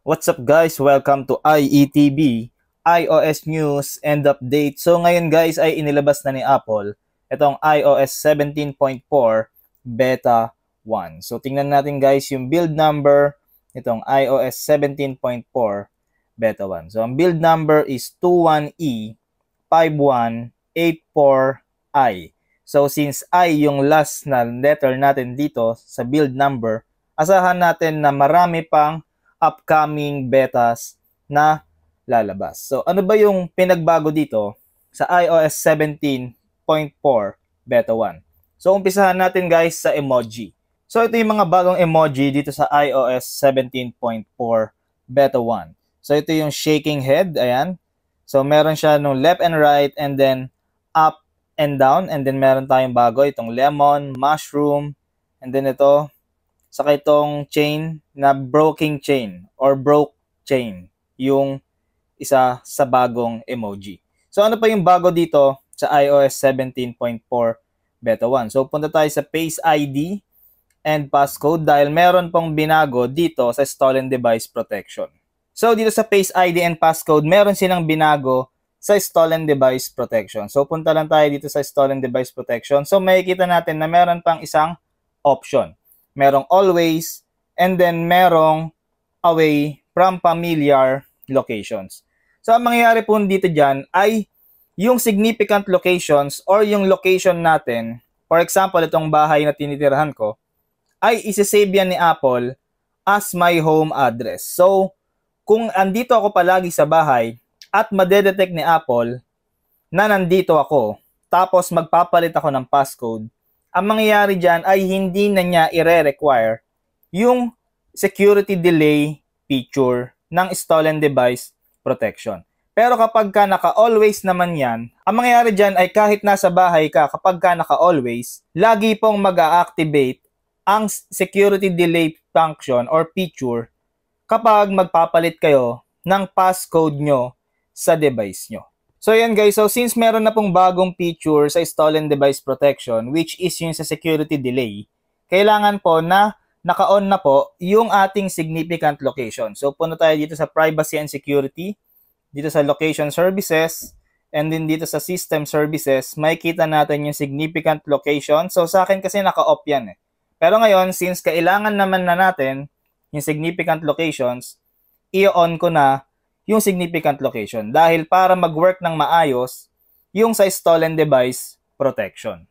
What's up guys? Welcome to IETB, iOS News and Update. So ngayon guys ay inilabas na ni Apple itong iOS 17.4 Beta 1. So tingnan natin guys yung build number itong iOS 17.4 Beta 1. So ang build number is 21E5184I. So since I yung last na letter natin dito sa build number, asahan natin na marami pang upcoming betas na lalabas. So ano ba yung pinagbago dito sa iOS 17.4 Beta 1? So umpisahan natin guys sa emoji. So ito yung mga bagong emoji dito sa iOS 17.4 Beta 1. So ito yung shaking head, ayan. So meron siya nung left and right and then up and down, and then meron tayong bago itong lemon, mushroom, and then ito saka itong chain na broken chain or broke chain, yung isa sa bagong emoji. So ano pa yung bago dito sa iOS 17.4 Beta 1? So punta tayo sa Face ID and passcode dahil meron pong binago dito sa stolen device protection. So dito sa Face ID and passcode, meron silang binago sa stolen device protection. So punta lang tayo dito sa stolen device protection. So makikita natin na meron pang isang option. Merong always, and then merong away from familiar locations. So, ang mangyayari po dito dyan ay yung significant locations or yung location natin, for example, itong bahay na tinitirahan ko, ay isisave yan ni Apple as my home address. So, kung andito ako palagi sa bahay at madedetect ni Apple na nandito ako, tapos magpapalit ako ng passcode, ang mangyayari dyan ay hindi na niya i-require yung security delay feature ng stolen device protection. Pero kapag ka naka-always naman yan, ang mangyayari dyan ay kahit nasa bahay ka, kapag ka naka-always, lagi pong mag-a-activate ang security delay function or feature kapag magpapalit kayo ng passcode nyo sa device nyo. So yan guys, so since meron na pong bagong feature sa stolen device protection, which is yung sa security delay, kailangan po na naka-on na po yung ating significant location. So punta tayo dito sa privacy and security, dito sa location services, and then dito sa system services, makikita natin yung significant location. So sa akin kasi naka-off yan eh. Pero ngayon, since kailangan naman na natin yung significant locations, i-on ko na yung significant location dahil para mag-work ng maayos yung sa stolen device protection.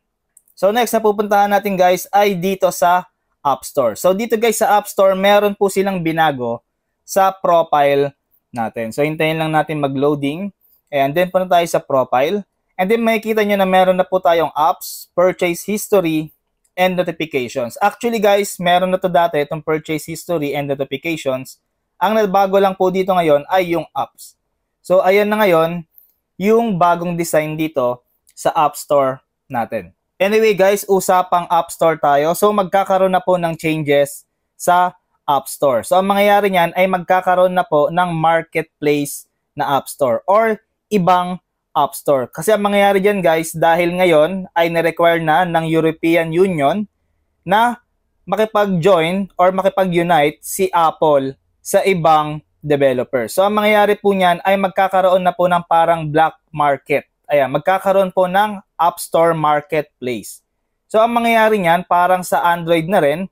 So next na pupuntahan natin guys ay dito sa App Store. So dito guys sa App Store, meron po silang binago sa profile natin. So hintayin lang natin mag-loading and then punta tayo sa profile and then makikita nyo na meron na po tayong apps, purchase history, and notifications. Actually guys, meron na to dati itong purchase history and notifications. Ang nabago lang po dito ngayon ay yung apps. So, ayan na ngayon yung bagong design dito sa App Store natin. Anyway guys, usapang App Store tayo. So, magkakaroon na po ng changes sa App Store. So, ang mangyayari niyan ay magkakaroon na po ng marketplace na App Store or ibang App Store. Kasi ang mangyayari dyan guys, dahil ngayon ay na-require na ng European Union na makipag-join or makipag-unite si Apple sa ibang developer. So, ang mangyayari po niyan ay magkakaroon na po ng parang black market. Ayan, magkakaroon po ng App Store Marketplace. So, ang mangyayari niyan, parang sa Android na rin,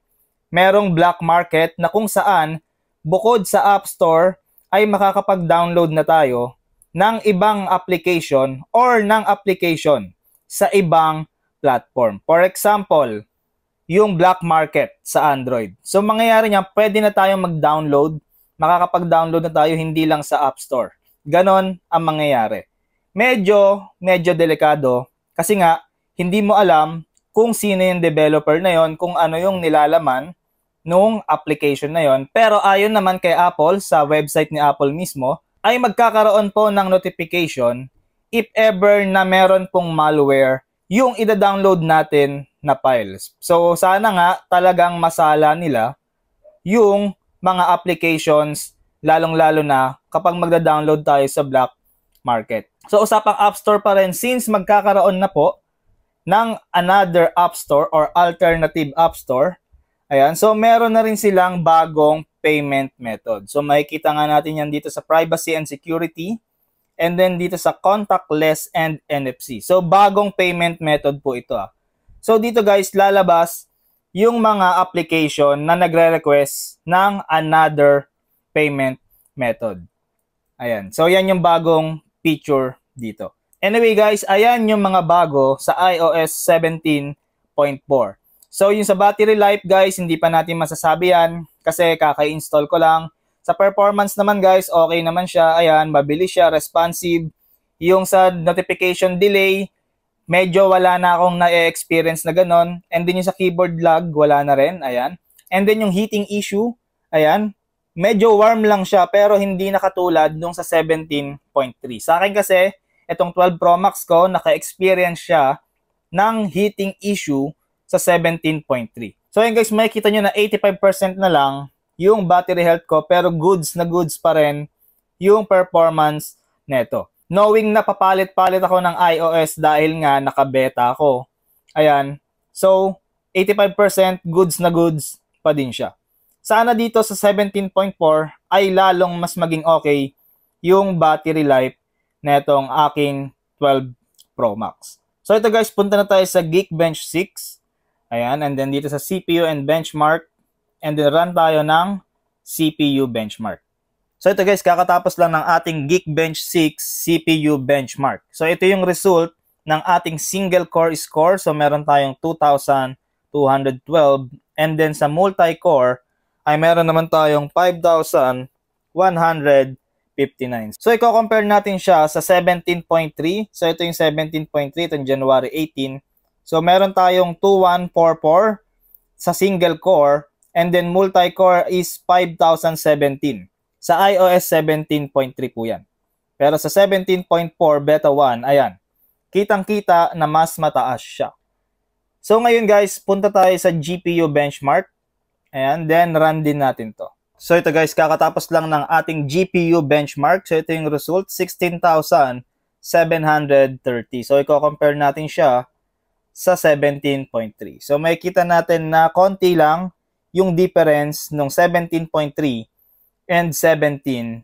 merong black market na kung saan, bukod sa App Store, ay makakapag-download na tayo ng ibang application or ng application sa ibang platform. For example, yung black market sa Android. So, mangyayari niya, pwede na tayong mag-download, makakapag-download na tayo hindi lang sa App Store. Ganon ang mangyayari. Medyo delikado kasi nga, hindi mo alam kung sino yung developer na yon, kung ano yung nilalaman nung application na yon. Pero ayon naman kay Apple, sa website ni Apple mismo, ay magkakaroon po ng notification if ever na meron pong malware yung ida-download natin na files. So, sana nga talagang masala nila yung mga applications, lalong-lalo na kapag magda-download tayo sa black market. So, usapang App Store pa rin, since magkakaroon na po ng another App Store or alternative App Store, ayan, so meron na rin silang bagong payment method. So makikita nga natin yan dito sa privacy and security and then dito sa contactless and NFC. So bagong payment method po ito. So dito guys, lalabas yung mga application na nagre-request ng another payment method. Ayan. So yan yung bagong feature dito. Anyway guys, ayan yung mga bago sa iOS 17.4. So yung sa battery life guys, hindi pa natin masasabi yan kasi kaka-install ko lang. Sa performance naman guys, okay naman siya. Ayan, mabilis siya, responsive. Yung sa notification delay, medyo wala na akong na-experience na ganon. And then yung sa keyboard lag, wala na rin. Ayan. And then yung heating issue, ayan, medyo warm lang siya pero hindi nakatulad nung sa 17.3. Sa akin kasi, itong 12 Pro Max ko, naka-experience siya ng heating issue sa 17.3. So yun guys, makikita nyo na 85% na lang yung battery health ko pero goods na goods pa rin yung performance neto. Knowing na papalit-palit ako ng iOS dahil nga naka-beta ako. Ayan. So, 85% goods na goods pa din siya. Sana dito sa 17.4 ay lalong mas maging okay yung battery life netong aking 12 Pro Max. So ito guys, punta na tayo sa Geekbench 6. Ayan, and then dito sa CPU and benchmark. And then run tayo ng CPU benchmark. So ito guys, kakatapos lang ng ating Geekbench 6 CPU benchmark. So ito yung result ng ating single core score. So meron tayong 2,212. And then sa multi-core, ay meron naman tayong 5,159. So i-compare natin siya sa 17.3. So ito yung 17.3, itong January 18. So meron tayong 2,144 sa single core and then multi-core is 5,017. Sa iOS 17.3 po yan. Pero sa 17.4 Beta 1, ayan, kitang-kita na mas mataas siya. So ngayon guys, punta tayo sa GPU benchmark. Ayan, then run din natin to. So ito guys, kakatapos lang ng ating GPU benchmark. So ito yung result, 16,730. So i-compare natin siya sa 17.3. So makikita natin na konti lang yung difference ng 17.3 and 17.4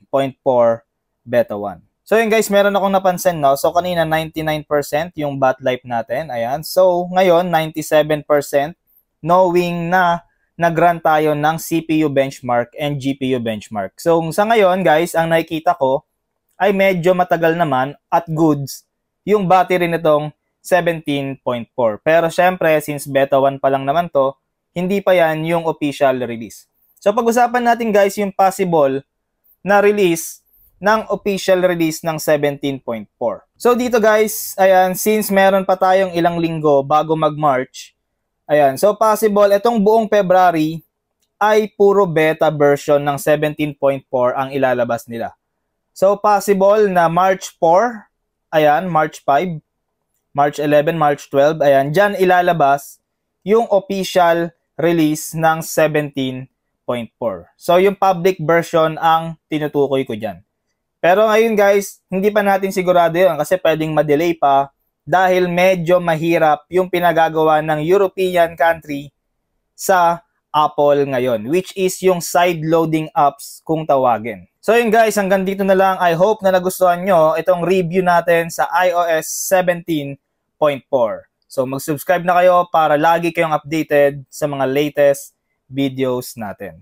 Beta 1. So yun guys, meron akong napansin, no? So kanina 99% yung bat life natin. Ayan. So ngayon 97% knowing na nag-run tayo ng CPU benchmark and GPU benchmark. So sa ngayon guys, ang nakikita ko ay medyo matagal naman at goods yung battery nitong 17.4. Pero syempre, since beta 1 pa lang naman to, hindi pa yan yung official release. So pag-usapan natin guys yung possible na release ng official release ng 17.4. So dito guys, ayan, since meron pa tayong ilang linggo bago mag-March, ayan, so possible itong buong February ay puro beta version ng 17.4 ang ilalabas nila. So possible na March 4, ayan, March 5, March 11, March 12, ayan, dyan ilalabas yung official release ng 17.4. So, yung public version ang tinutukoy ko dyan. Pero ngayon guys, hindi pa natin sigurado yun kasi pwedeng ma-delay pa dahil medyo mahirap yung pinagagawa ng European country sa Apple ngayon, which is yung side-loading apps kung tawagin. So yun guys, hanggang dito na lang. I hope na nagustuhan nyo itong review natin sa iOS 17.4. So mag-subscribe na kayo para lagi kayong updated sa mga latest videos natin.